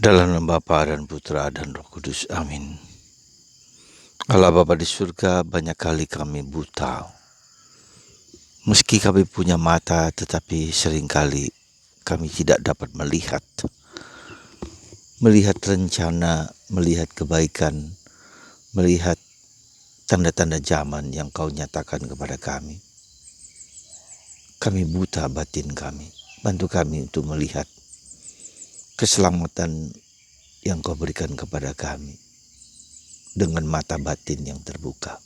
Dalam nama Bapa dan Putra dan Roh Kudus. Amin. Allah Bapa di surga, banyak kali kami buta. Meski kami punya mata, tetapi seringkali kami tidak dapat melihat rencana, melihat kebaikan, melihat tanda-tanda zaman yang Kau nyatakan kepada kami. Kami buta batin kami. Bantu kami untuk melihat keselamatan yang Kau berikan kepada kami dengan mata batin yang terbuka.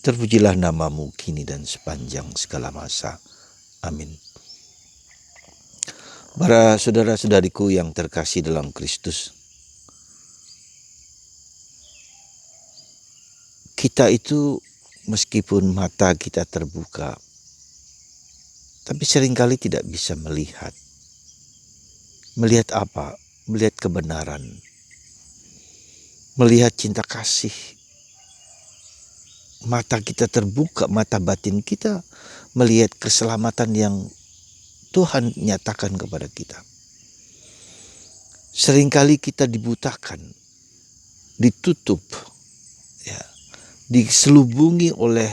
Terpujilah nama-Mu kini dan sepanjang segala masa. Amin. Para saudara-saudariku yang terkasih dalam Kristus, kita itu meskipun mata kita terbuka, tapi seringkali tidak bisa melihat. Melihat apa? Melihat kebenaran. Melihat cinta kasih. Mata kita terbuka, mata batin kita melihat keselamatan yang Tuhan nyatakan kepada kita. Seringkali kita dibutakan, ditutup, diselubungi oleh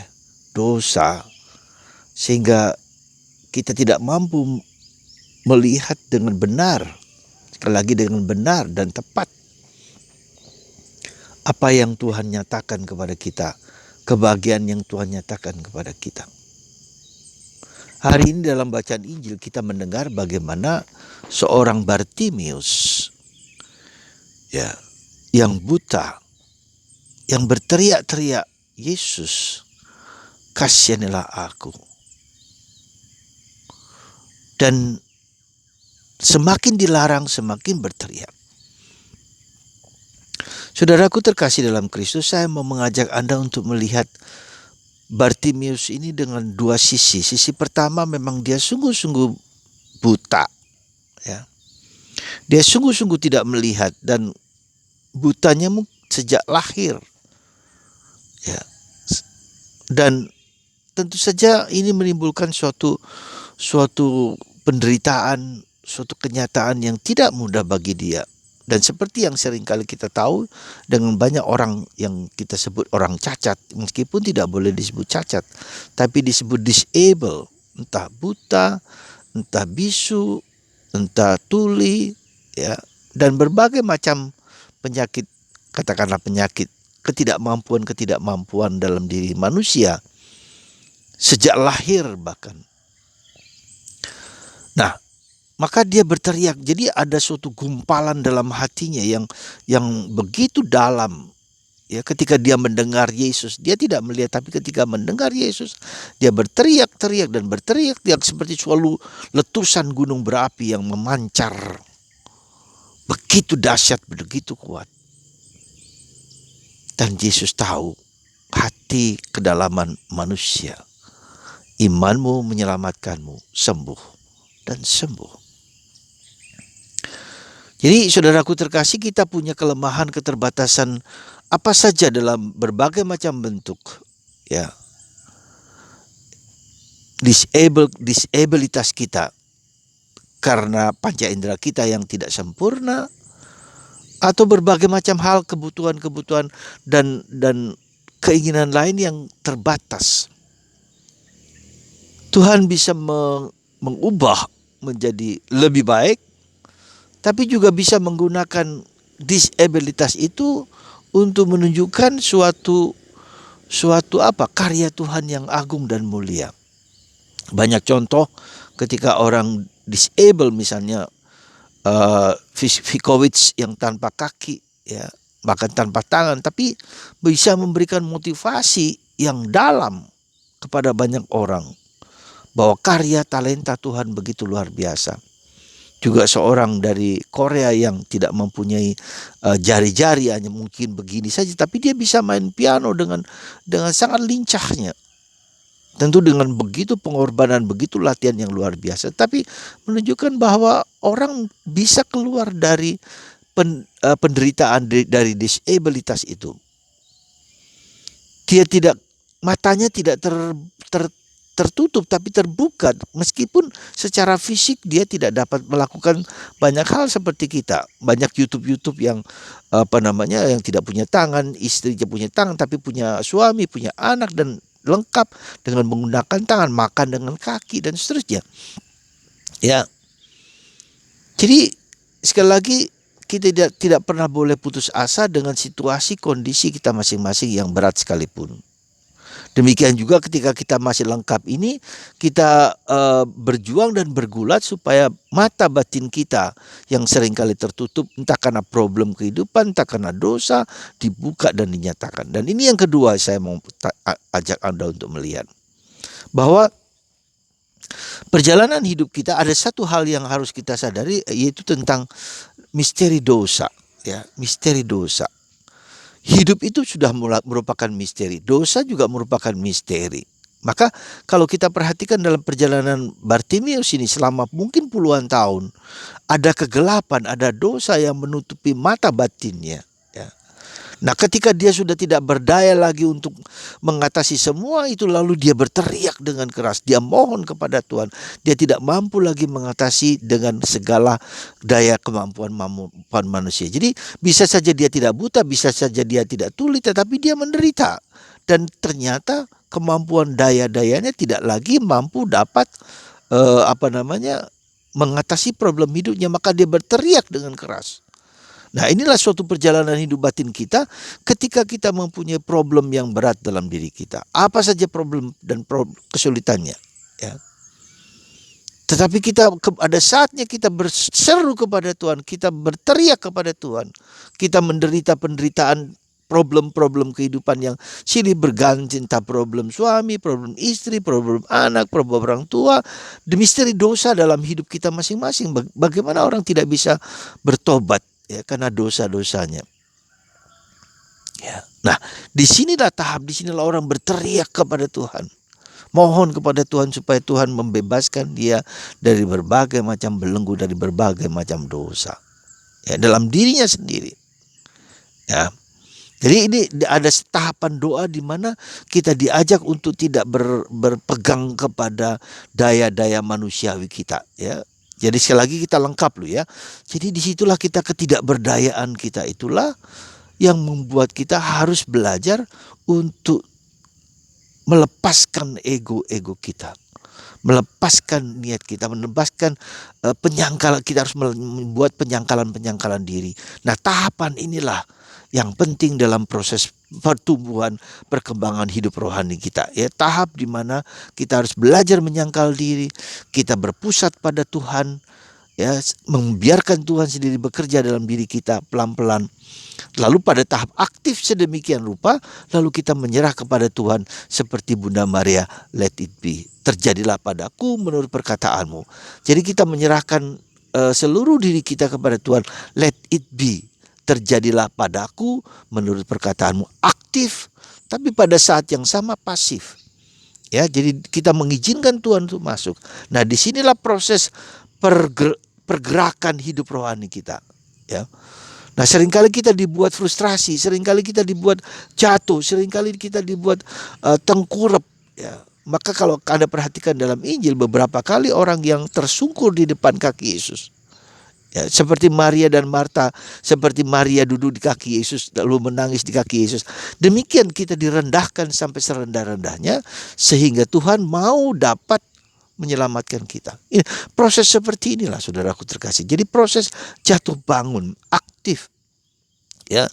dosa, sehingga kita tidak mampu melihat dengan benar, sekali lagi dengan benar dan tepat apa yang Tuhan nyatakan kepada kita, kebahagiaan yang Tuhan nyatakan kepada kita. Hari ini dalam bacaan Injil kita mendengar bagaimana seorang Bartimius yang buta, yang berteriak-teriak, Yesus, kasihanilah aku. Dan semakin dilarang, semakin berteriak. Saudaraku terkasih dalam Kristus, saya mau mengajak Anda untuk melihat Bartimius ini dengan dua sisi. Sisi pertama memang dia sungguh-sungguh buta. Dia sungguh-sungguh tidak melihat dan butanya sejak lahir. Dan tentu saja ini menimbulkan suatu penderitaan, suatu kenyataan yang tidak mudah bagi dia. Dan seperti yang seringkali kita tahu, dengan banyak orang yang kita sebut orang cacat, meskipun tidak boleh disebut cacat, tapi disebut disable, entah buta, entah bisu, entah tuli, dan berbagai macam penyakit, katakanlah penyakit ketidakmampuan dalam diri manusia sejak lahir bahkan. Nah, maka dia berteriak. Jadi ada suatu gumpalan dalam hatinya yang begitu dalam. Ketika dia mendengar Yesus, dia tidak melihat, tapi ketika mendengar Yesus, dia berteriak-teriak dan berteriak-teriak seperti suatu letusan gunung berapi yang memancar. Begitu dahsyat, begitu kuat. Dan Yesus tahu hati kedalaman manusia. Imanmu menyelamatkanmu, sembuh dan sembuh. Jadi saudaraku terkasih, kita punya kelemahan, keterbatasan apa saja dalam berbagai macam bentuk, disabilitas kita karena panca indera kita yang tidak sempurna, atau berbagai macam hal, kebutuhan dan keinginan lain yang terbatas. Tuhan bisa mengubah menjadi lebih baik, tapi juga bisa menggunakan disabilitas itu untuk menunjukkan suatu karya Tuhan yang agung dan mulia. Banyak contoh ketika orang disable, misalnya Fikowicz yang tanpa kaki, bahkan tanpa tangan, tapi bisa memberikan motivasi yang dalam kepada banyak orang bahwa karya talenta Tuhan begitu luar biasa. Juga seorang dari Korea yang tidak mempunyai jari-jari, hanya mungkin begini saja, tapi dia bisa main piano dengan sangat lincahnya. Tentu dengan begitu pengorbanan, begitu latihan yang luar biasa, tapi menunjukkan bahwa orang bisa keluar dari penderitaan dari disabilitas itu. Dia matanya tidak tertutup tapi terbuka, meskipun secara fisik dia tidak dapat melakukan banyak hal seperti kita. Banyak YouTube yang yang tidak punya tangan, istrinya punya tangan tapi punya suami, punya anak, dan lengkap dengan menggunakan tangan, makan dengan kaki dan seterusnya. Ya. Jadi sekali lagi kita tidak pernah boleh putus asa dengan situasi kondisi kita masing-masing yang berat sekalipun. Demikian juga ketika kita masih lengkap ini, kita berjuang dan bergulat supaya mata batin kita yang seringkali tertutup, entah karena problem kehidupan, entah karena dosa, dibuka dan dinyatakan. Dan ini yang kedua, saya mau ajak Anda untuk melihat bahwa perjalanan hidup kita ada satu hal yang harus kita sadari, yaitu tentang misteri dosa. Ya, misteri dosa. Hidup itu sudah merupakan misteri. Dosa juga merupakan misteri. Maka kalau kita perhatikan dalam perjalanan Bartimius ini selama mungkin puluhan tahun, ada kegelapan, ada dosa yang menutupi mata batinnya. Ya. Nah, ketika dia sudah tidak berdaya lagi untuk mengatasi semua itu, lalu dia berteriak dengan keras, dia mohon kepada Tuhan. Dia tidak mampu lagi mengatasi dengan segala daya kemampuan manusia. Jadi bisa saja dia tidak buta, bisa saja dia tidak tuli, tetapi dia menderita. Dan ternyata kemampuan daya-dayanya tidak lagi mampu dapat mengatasi problem hidupnya, maka dia berteriak dengan keras. Nah, inilah suatu perjalanan hidup batin kita ketika kita mempunyai problem yang berat dalam diri kita. Apa saja problem dan kesulitannya, ya. Tetapi ada saatnya kita berseru kepada Tuhan, kita berteriak kepada Tuhan. Kita menderita penderitaan problem-problem kehidupan yang silih berganti, entah problem suami, problem istri, problem anak, problem orang tua, misteri dosa dalam hidup kita masing-masing. Bagaimana orang tidak bisa bertobat, ya, karena dosa-dosanya. Ya. Nah, disinilah orang berteriak kepada Tuhan. Mohon kepada Tuhan supaya Tuhan membebaskan dia dari berbagai macam belenggu, dari berbagai macam dosa. Ya, dalam dirinya sendiri. Ya. Jadi ini ada tahapan doa di mana kita diajak untuk tidak berpegang kepada daya-daya manusiawi kita, ya. Jadi sekali lagi kita lengkap loh, ya. Jadi disitulah ketidakberdayaan kita itulah yang membuat kita harus belajar untuk melepaskan ego kita, melepaskan niat kita, melepaskan penyangkalan. Kita harus membuat penyangkalan diri. Nah, tahapan inilah yang penting dalam proses pertumbuhan perkembangan hidup rohani kita, ya. Tahap di mana kita harus belajar menyangkal diri, kita berpusat pada Tuhan, ya, membiarkan Tuhan sendiri bekerja dalam diri kita pelan-pelan. Lalu pada tahap aktif sedemikian rupa, lalu kita menyerah kepada Tuhan seperti Bunda Maria, let it be, terjadilah padaku menurut perkataanmu. Jadi kita menyerahkan seluruh diri kita kepada Tuhan, let it be, terjadilah padaku menurut perkataanmu. Aktif, tapi pada saat yang sama pasif. Ya, jadi kita mengizinkan Tuhan untuk masuk. Nah, disinilah proses pergerakan hidup rohani kita. Ya. Nah, seringkali kita dibuat frustrasi, seringkali kita dibuat jatuh, seringkali kita dibuat tengkurap. Ya. Maka kalau Anda perhatikan dalam Injil, beberapa kali orang yang tersungkur di depan kaki Yesus. Ya, seperti Maria dan Marta, seperti Maria duduk di kaki Yesus lalu menangis di kaki Yesus. Demikian kita direndahkan sampai serendah-rendahnya sehingga Tuhan mau dapat menyelamatkan kita. Ini proses seperti inilah saudaraku terkasih. Jadi proses jatuh bangun aktif, ya,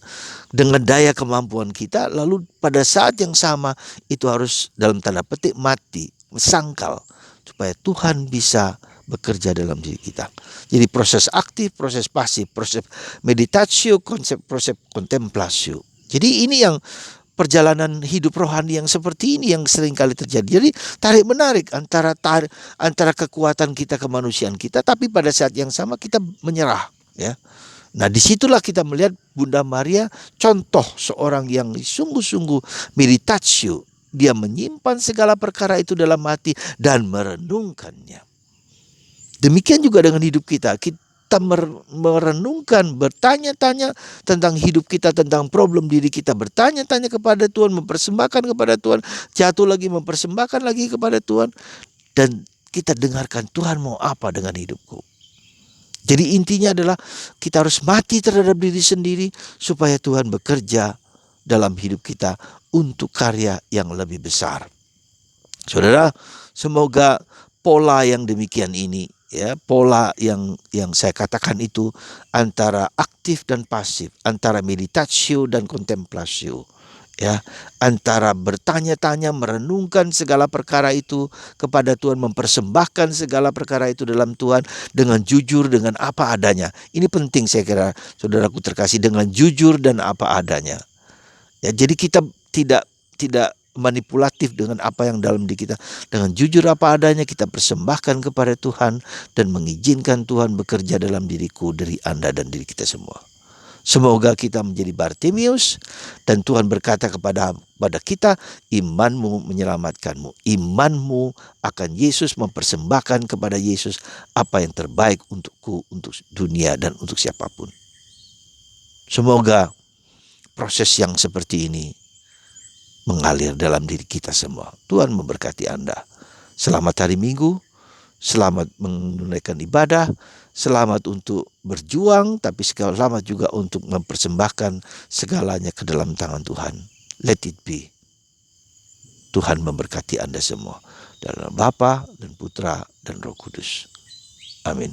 dengan daya kemampuan kita, lalu pada saat yang sama itu harus dalam tanda petik mati, sangkal, supaya Tuhan bisa bekerja dalam diri kita. Jadi proses aktif, proses pasif, proses meditatio, proses kontemplasio. Jadi ini yang perjalanan hidup rohani yang seperti ini yang sering kali terjadi. Jadi tarik menarik antara kekuatan kita, kemanusiaan kita, tapi pada saat yang sama kita menyerah, ya. Nah, disitulah kita melihat Bunda Maria, contoh seorang yang sungguh-sungguh meditatio. Dia menyimpan segala perkara itu dalam hati dan merenungkannya. Demikian juga dengan hidup kita. kita merenungkan, bertanya-tanya tentang hidup kita, tentang problem diri kita, bertanya-tanya kepada Tuhan, mempersembahkan kepada Tuhan, jatuh lagi mempersembahkan lagi kepada Tuhan, dan kita dengarkan Tuhan mau apa dengan hidupku. Jadi intinya adalah kita harus mati terhadap diri sendiri supaya Tuhan bekerja dalam hidup kita untuk karya yang lebih besar. Saudara, semoga pola yang demikian ini, ya, pola yang saya katakan itu antara aktif dan pasif, antara meditatio dan kontemplasio, ya, antara bertanya-tanya, merenungkan segala perkara itu kepada Tuhan, mempersembahkan segala perkara itu dalam Tuhan dengan jujur, dengan apa adanya. Ini penting saya kira, saudaraku terkasih, dengan jujur dan apa adanya. Ya, jadi kita tidak manipulatif dengan apa yang dalam diri kita. Dengan jujur apa adanya kita persembahkan kepada Tuhan dan mengizinkan Tuhan bekerja dalam diriku, diri Anda dan diri kita semua. Semoga kita menjadi Bartimius dan Tuhan berkata kepada kita, imanmu menyelamatkanmu. Imanmu akan Yesus, mempersembahkan kepada Yesus apa yang terbaik untukku, untuk dunia dan untuk siapapun. Semoga proses yang seperti ini mengalir dalam diri kita semua. Tuhan memberkati Anda. Selamat hari Minggu, selamat menunaikan ibadah, selamat untuk berjuang, tapi selamat juga untuk mempersembahkan segalanya ke dalam tangan Tuhan. Let it be. Tuhan memberkati Anda semua. Dalam Bapa dan Putra dan Roh Kudus. Amin.